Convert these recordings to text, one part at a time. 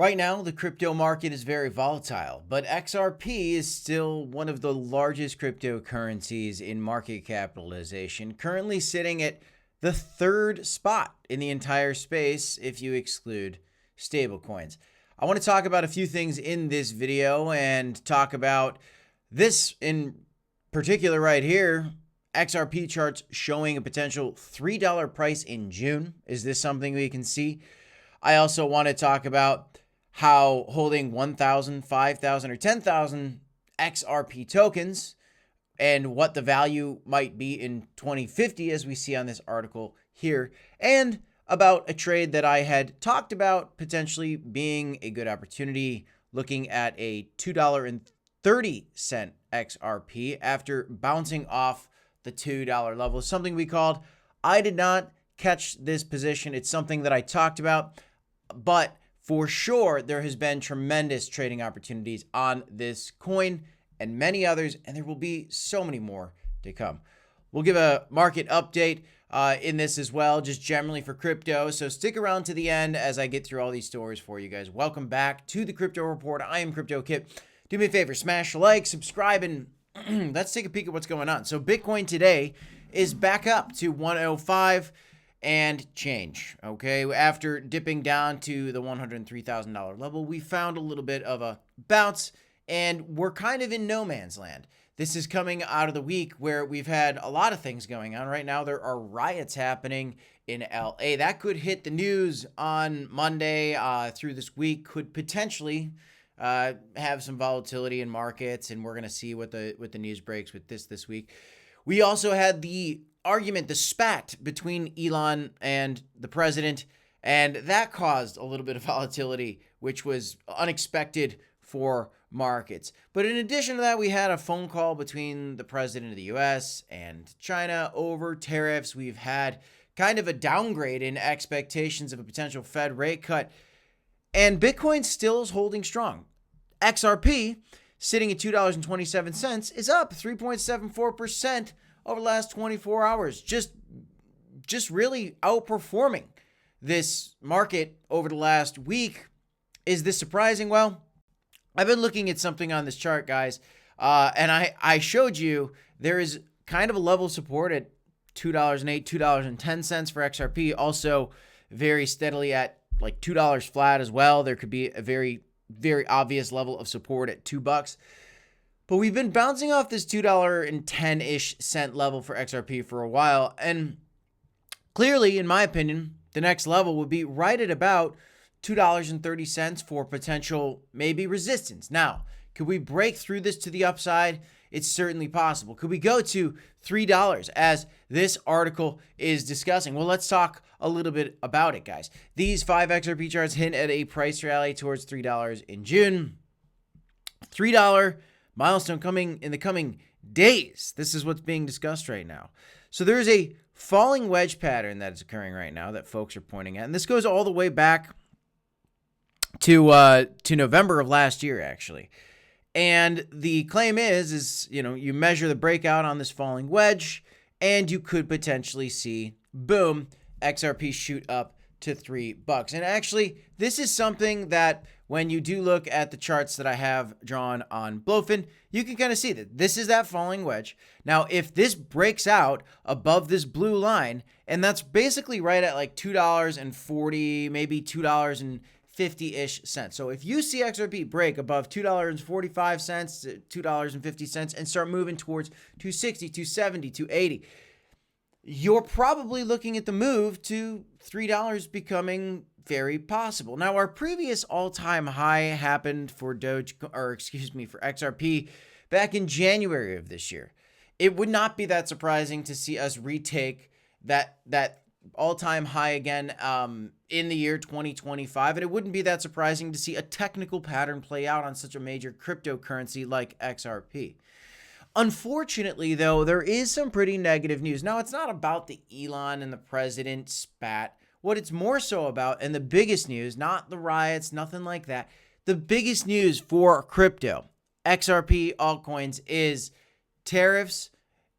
Right now, the crypto market is very volatile, but XRP is still one of the largest cryptocurrencies in market capitalization, currently sitting at the third spot in the entire space if you exclude stablecoins. I want to talk about a few things in this video and talk about this in particular right here. XRP charts showing a potential $3 price in June. Is this something we can see? I also want to talk about how holding 1,000, 5,000, or 10,000 XRP tokens and what the value might be in 2050, as we see on this article here, and about a trade that I had talked about potentially being a good opportunity, looking at a $2.30 XRP after bouncing off the $2 level, something we called. I did not catch this position. It's something that I talked about, but for sure, there has been tremendous trading opportunities on this coin and many others, and there will be so many more to come. We'll give a market update in this as well, just generally for crypto. So stick around to the end as I get through all these stories for you guys. Welcome back to the Crypto Report. I am Crypto Kit. Do me a favor, smash a like, subscribe, and let's take a peek at what's going on. So Bitcoin today is back up to 105 and change. Okay, after dipping down to the $103,000 level, we found a little bit of a bounce, and we're kind of in no man's land. This is coming out of the week where we've had a lot of things going on. Right now, there are riots happening in LA. That could hit the news on Monday through this week, could potentially have some volatility in markets, and we're going to see what the news breaks with this week. We also had the argument, the spat between Elon and the president, and that caused a little bit of volatility, which was unexpected for markets. But in addition to that, we had a phone call between the president of the US and China over tariffs. We've had kind of a downgrade in expectations of a potential Fed rate cut, and Bitcoin still is holding strong. XRP, sitting at $2.27, is up 3.74% over the last 24 hours, just really outperforming this market over the last week. Is this surprising? Well, I've been looking at something on this chart, guys, and I showed you there is kind of a level of support at $2.08, $2.10 for XRP, also very steadily at like $2 flat as well. There could be a very, very obvious level of support at $2. But we've been bouncing off this $2.10-ish level for XRP for a while. And clearly, in my opinion, the next level would be right at about $2.30 for potential maybe resistance. Now, could we break through this to the upside? It's certainly possible. Could we go to $3 as this article is discussing? Well, let's talk a little bit about it, guys. These 5 XRP charts hint at a price rally towards $3 in June. $3 milestone coming in the coming days. This is what's being discussed right now. So there's a falling wedge pattern that is occurring right now that folks are pointing at. And this goes all the way back to November of last year, actually. And the claim is, you measure the breakout on this falling wedge, and you could potentially see, boom, XRP shoot up to $3. And actually, this is something that when you do look at the charts that I have drawn on Blowfin, you can kind of see that this is that falling wedge. Now, if this breaks out above this blue line, and that's basically right at like $2.40, maybe $2.50-ish cents. So if you see XRP break above $2.45 to $2.50 and start moving towards $2.60, $2.70, $2.80, you're probably looking at the move to $3 becoming very possible. Now, our previous all-time high happened for XRP back in January of this year. It would not be that surprising to see us retake that all-time high again in the year 2025, and it wouldn't be that surprising to see a technical pattern play out on such a major cryptocurrency like XRP. Unfortunately, though, there is some pretty negative news. Now, it's not about the Elon and the president spat. What it's more so about, and the biggest news, not the riots, nothing like that, the biggest news for crypto, XRP, altcoins, is tariffs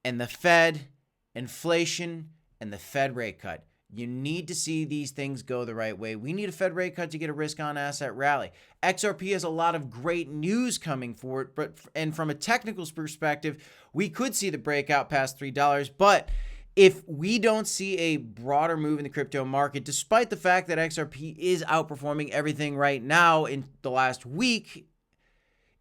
and the Fed, inflation, and the Fed rate cut. You need to see these things go the right way. We need a Fed rate cut to get a risk on asset rally. XRP has a lot of great news coming for it, and from a technical perspective, we could see the breakout past $3, but if we don't see a broader move in the crypto market, despite the fact that XRP is outperforming everything right now in the last week,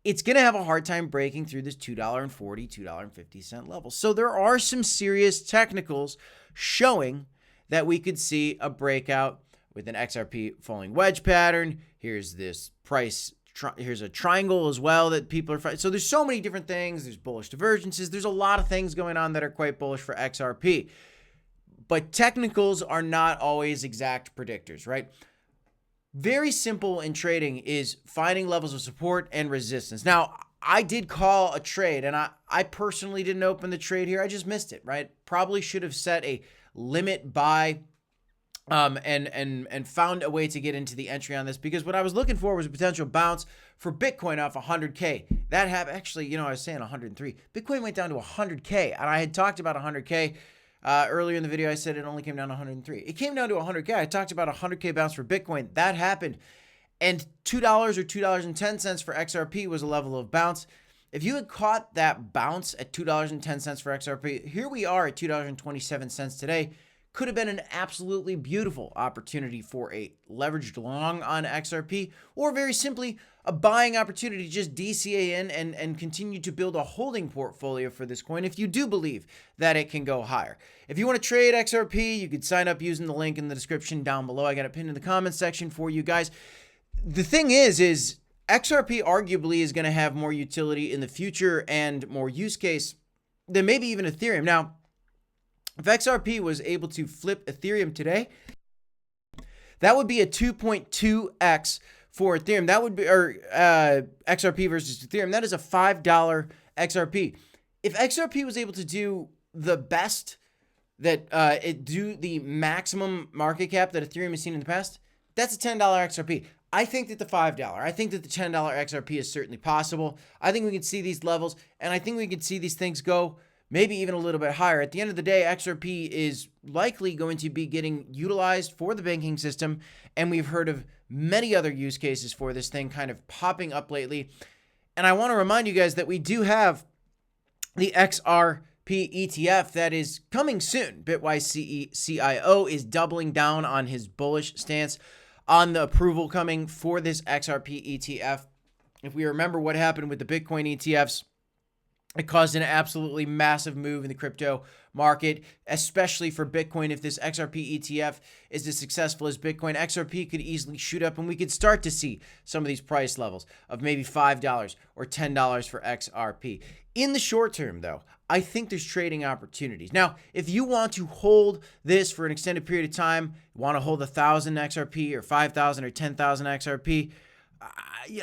it's going to have a hard time breaking through this $2.40, $2.50 level. So there are some serious technicals showing that we could see a breakout with an XRP falling wedge pattern. Here's this price. Here's a triangle as well that people are fighting. So there's so many different things. There's bullish divergences. There's a lot of things going on that are quite bullish for XRP. But technicals are not always exact predictors, right? Very simple in trading is finding levels of support and resistance. Now, I did call a trade, and I personally didn't open the trade here. I just missed it, right? Probably should have set a limit buy and found a way to get into the entry on this, because what I was looking for was a potential bounce for Bitcoin off 100K. That happened. Actually, I was saying 103. Bitcoin went down to 100K, and I had talked about 100K earlier in the video. I said it only came down to 103. It came down to 100K. I talked about 100K bounce for Bitcoin. That happened. And $2 or $2.10 for XRP was a level of bounce. If you had caught that bounce at $2.10 for XRP, here we are at $2.27 today. Could have been an absolutely beautiful opportunity for a leveraged long on XRP, or very simply a buying opportunity to just DCA in and continue to build a holding portfolio for this coin if you do believe that it can go higher. If you want to trade XRP, you could sign up using the link in the description down below. I got it pinned in the comments section for you guys. The thing is XRP arguably is going to have more utility in the future and more use case than maybe even Ethereum. Now, if XRP was able to flip Ethereum today, that would be a 2.2x for Ethereum. That would be, or XRP versus Ethereum. That is a $5 XRP. If XRP was able to do the best that it do the maximum market cap that Ethereum has seen in the past, that's a $10 XRP. I think that the $5, I think that the $10 XRP is certainly possible. I think we can see these levels, and I think we can see these things go maybe even a little bit higher. At the end of the day, XRP is likely going to be getting utilized for the banking system, and we've heard of many other use cases for this thing kind of popping up lately. And I want to remind you guys that we do have the XRP ETF that is coming soon. Bitwise CIO is doubling down on his bullish stance on the approval coming for this XRP ETF. If we remember what happened with the Bitcoin ETFs, it caused an absolutely massive move in the crypto market, especially for Bitcoin. If this XRP ETF is as successful as Bitcoin, XRP could easily shoot up, and we could start to see some of these price levels of maybe $5 or $10 for XRP. In the short term, though, I think there's trading opportunities. Now, if you want to hold this for an extended period of time, want to hold 1,000 XRP or 5,000 or 10,000 XRP,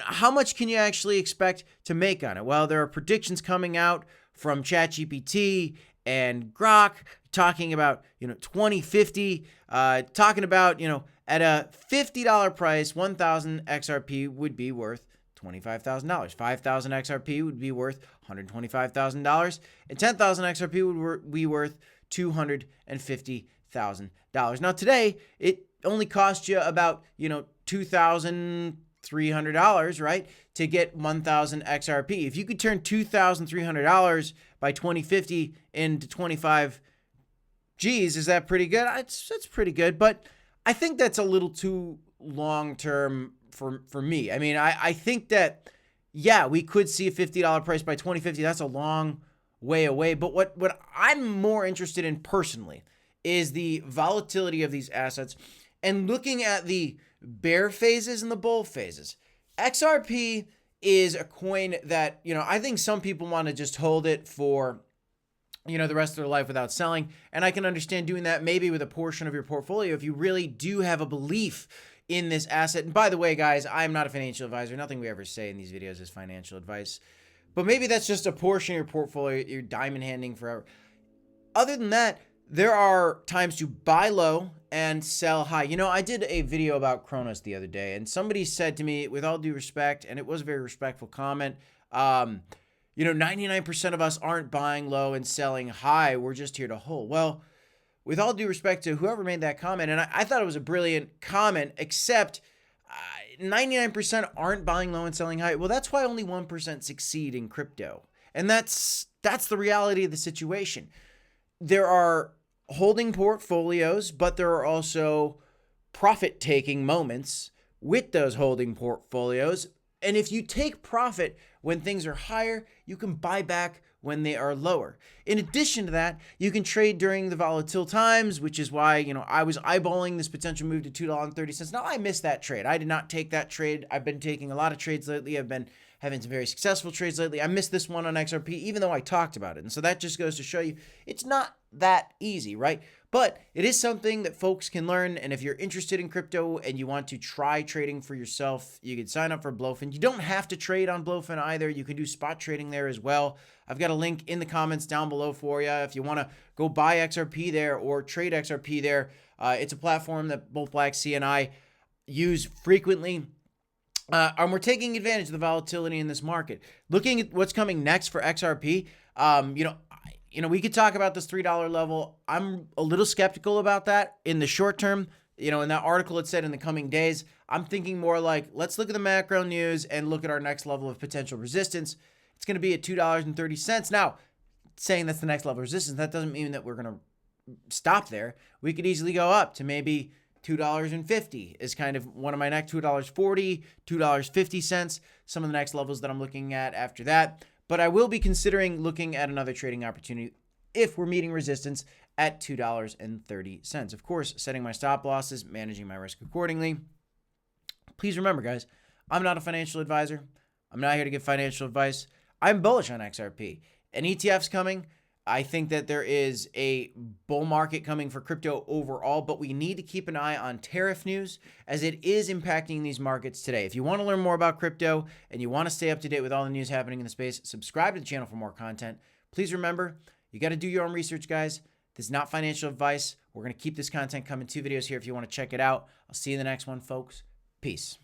how much can you actually expect to make on it? Well, there are predictions coming out from ChatGPT and Grok talking about, 2050, talking about, at a $50 price, 1,000 XRP would be worth $25,000. 5,000 XRP would be worth $125,000, and 10,000 XRP would be worth $250,000. Now, today, it only cost you about, $2,300, right, to get 1,000 XRP. If you could turn $2,300 by 2050 into 25 G's, is that pretty good? That's pretty good, but I think that's a little too long term for me. I mean, I think that, yeah, we could see a $50 price by 2050. That's a long way away. But what I'm more interested in personally is the volatility of these assets and looking at the bear phases and the bull phases. XRP is a coin that, I think some people want to just hold it for, the rest of their life without selling. And I can understand doing that maybe with a portion of your portfolio if you really do have a belief in this asset. And by the way, guys, I'm not a financial advisor. Nothing we ever say in these videos is financial advice. But maybe that's just a portion of your portfolio you're diamond handing forever. Other than that, there are times to buy low and sell high. I did a video about Cronos the other day, and somebody said to me, with all due respect, and it was a very respectful comment, 99% of us aren't buying low and selling high. We're just here to hold. Well, with all due respect to whoever made that comment, and I thought it was a brilliant comment, except 99% aren't buying low and selling high. Well, that's why only 1% succeed in crypto. And that's the reality of the situation. There are holding portfolios, but there are also profit-taking moments with those holding portfolios. And if you take profit when things are higher, you can buy back when they are lower. In addition to that, you can trade during the volatile times, which is why, I was eyeballing this potential move to $2.30. Now, I missed that trade. I did not take that trade. I've been taking a lot of trades lately. I've been having some very successful trades lately. I missed this one on XRP, even though I talked about it. And so that just goes to show you it's not that easy, right? But it is something that folks can learn. And if you're interested in crypto and you want to try trading for yourself, you can sign up for Blowfin. You don't have to trade on Blowfin either. You can do spot trading there as well. I've got a link in the comments down below for you if you want to go buy XRP there or trade XRP there. It's a platform that both maxi and I use frequently. And we're taking advantage of the volatility in this market. Looking at what's coming next for XRP, we could talk about this $3 level. I'm a little skeptical about that in the short term. In that article, it said in the coming days. I'm thinking more like, let's look at the macro news and look at our next level of potential resistance. It's going to be at $2.30. Now, saying that's the next level of resistance, that doesn't mean that we're going to stop there. We could easily go up to maybe $2.50 is kind of one of my next $2.40, $2.50, some of the next levels that I'm looking at after that. But I will be considering looking at another trading opportunity if we're meeting resistance at $2.30. Of course, setting my stop losses, managing my risk accordingly. Please remember, guys, I'm not a financial advisor. I'm not here to give financial advice. I'm bullish on XRP. An ETF's coming. I think that there is a bull market coming for crypto overall, but we need to keep an eye on tariff news as it is impacting these markets today. If you want to learn more about crypto and you want to stay up to date with all the news happening in the space, subscribe to the channel for more content. Please remember, you got to do your own research, guys. This is not financial advice. We're going to keep this content coming. 2 videos here if you want to check it out. I'll see you in the next one, folks. Peace.